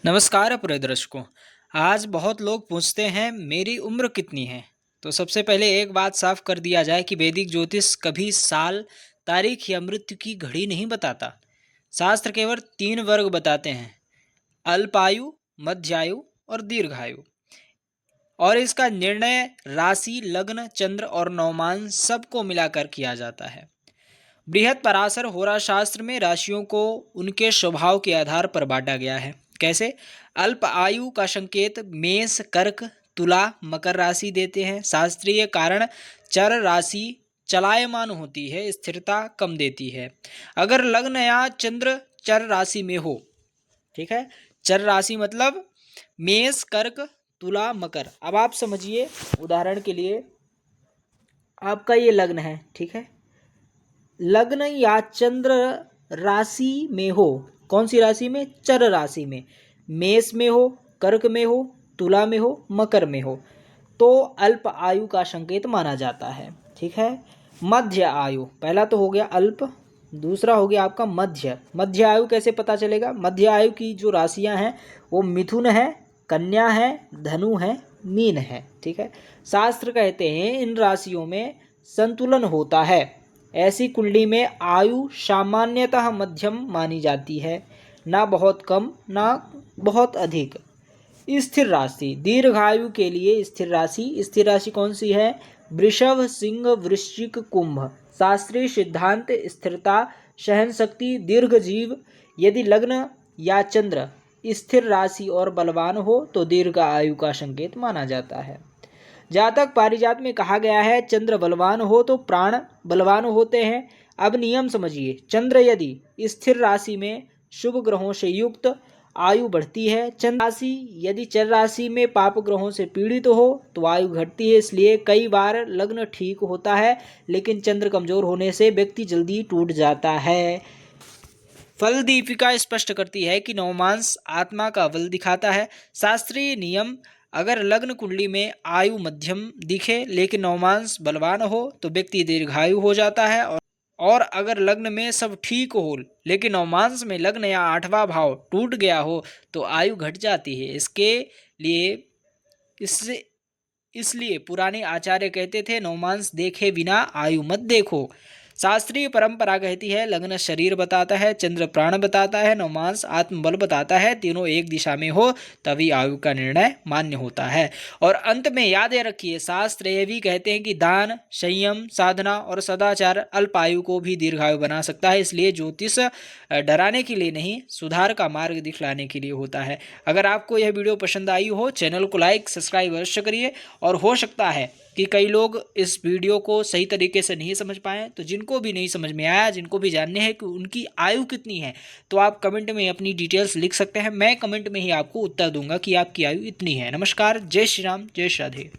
नमस्कार प्रिय दर्शकों। आज बहुत लोग पूछते हैं मेरी उम्र कितनी है। तो सबसे पहले एक बात साफ कर दिया जाए कि वैदिक ज्योतिष कभी साल, तारीख या मृत्यु की घड़ी नहीं बताता। शास्त्र केवल तीन वर्ग बताते हैं: अल्पायु, मध्यायु और दीर्घायु। और इसका निर्णय राशि, लग्न, चंद्र और नवमान सबको मिलाकर किया जाता है। बृहत पराशर होरा शास्त्र में राशियों को उनके स्वभाव के आधार पर बांटा गया है। कैसे? अल्प आयु का संकेत मेष, कर्क, तुला, मकर राशि देते हैं। शास्त्रीय कारण चर राशि चलायमान होती है, स्थिरता कम देती है। अगर लग्न या चंद्र चर राशि में हो, ठीक है, चर राशि मतलब मेष, कर्क, तुला, मकर। अब आप समझिए, उदाहरण के लिए आपका ये लग्न है, ठीक है। लग्न या चंद्र राशि में हो, कौन सी राशि में? चर राशि में। मेष में हो, कर्क में हो, तुला में हो, मकर में हो, तो अल्प आयु का संकेत माना जाता है, ठीक है। मध्य आयु, पहला तो हो गया अल्प, दूसरा हो गया आपका मध्य। मध्य आयु कैसे पता चलेगा? मध्य आयु की जो राशियां हैं वो मिथुन है, कन्या है, धनु है, मीन है, ठीक है। शास्त्र कहते हैं इन राशियों में संतुलन होता है। ऐसी कुंडली में आयु सामान्यतः मध्यम मानी जाती है, ना बहुत कम ना बहुत अधिक। स्थिर राशि, दीर्घायु के लिए स्थिर राशि कौन सी है? वृषभ, सिंह, वृश्चिक, कुंभ। शास्त्रीय सिद्धांत स्थिरता, सहन शक्ति, दीर्घ जीव। यदि लग्न या चंद्र स्थिर राशि और बलवान हो तो दीर्घ आयु का संकेत माना जाता है। जातक पारिजात में कहा गया है चंद्र बलवान हो तो प्राण बलवान होते हैं। अब नियम समझिए, चंद्र यदि स्थिर राशि में शुभ ग्रहों से युक्त, आयु बढ़ती है। चंद्र राशि यदि चर राशि में पाप ग्रहों से पीड़ित हो तो आयु घटती है। इसलिए कई बार लग्न ठीक होता है लेकिन चंद्र कमजोर होने से व्यक्ति जल्दी टूट जाता है। फल दीपिका स्पष्ट करती है कि नवमांश आत्मा का बल दिखाता है। शास्त्रीय नियम, अगर लग्न कुंडली में आयु मध्यम दिखे लेकिन नवमांश बलवान हो तो व्यक्ति दीर्घायु हो जाता है। और अगर लग्न में सब ठीक हो लेकिन नवमांश में लग्न या आठवां भाव टूट गया हो तो आयु घट जाती है। इससे इसलिए पुराने आचार्य कहते थे नवमांश देखे बिना आयु मत देखो। शास्त्रीय परंपरा कहती है लग्न शरीर बताता है, चंद्र प्राण बताता है, नवमांश आत्मबल बताता है। तीनों एक दिशा में हो तभी आयु का निर्णय मान्य होता है। और अंत में याद रखिए, शास्त्र ये भी कहते हैं कि दान, संयम, साधना और सदाचार अल्पायु को भी दीर्घायु बना सकता है। इसलिए ज्योतिष डराने के लिए नहीं, सुधार का मार्ग दिखलाने के लिए होता है। अगर आपको यह वीडियो पसंद आई हो, चैनल को लाइक सब्सक्राइब अवश्य करिए। और हो सकता है कि कई लोग इस वीडियो को सही तरीके से नहीं समझ पाए, तो जिनको भी नहीं समझ में आया, जिनको भी जानने हैं कि उनकी आयु कितनी है, तो आप कमेंट में अपनी डिटेल्स लिख सकते हैं। मैं कमेंट में ही आपको उत्तर दूंगा कि आपकी आयु इतनी है। नमस्कार, जय श्री राम, जय श्री राधे।